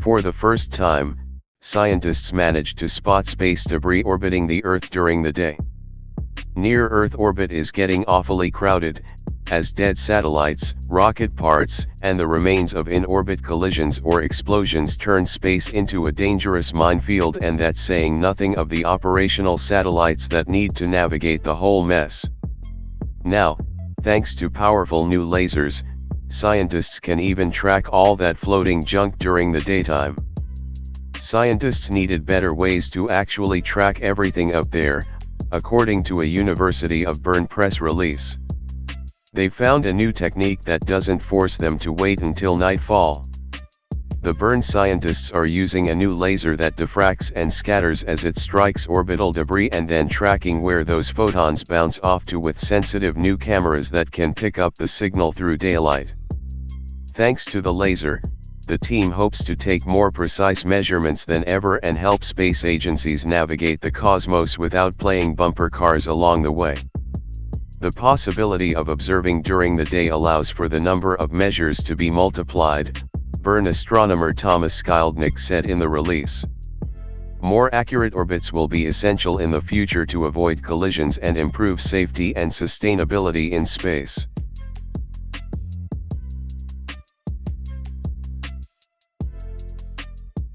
For the first time, scientists managed to spot space debris orbiting the Earth during the day. Near-Earth orbit is getting awfully crowded, as dead satellites, rocket parts, and the remains of in-orbit collisions or explosions turn space into a dangerous minefield, and that's saying nothing of the operational satellites that need to navigate the whole mess. Now, thanks to powerful new lasers, scientists can even track all that floating junk during the daytime. Scientists needed better ways to actually track everything up there, according to a University of Bern press release. They found a new technique that doesn't force them to wait until nightfall. The Bern scientists are using a new laser that diffracts and scatters as it strikes orbital debris, and then tracking where those photons bounce off to with sensitive new cameras that can pick up the signal through daylight. Thanks to the laser, the team hopes to take more precise measurements than ever and help space agencies navigate the cosmos without playing bumper cars along the way. The possibility of observing during the day allows for the number of measures to be multiplied, Bern astronomer Thomas Skildnik said in the release. More accurate orbits will be essential in the future to avoid collisions and improve safety and sustainability in space.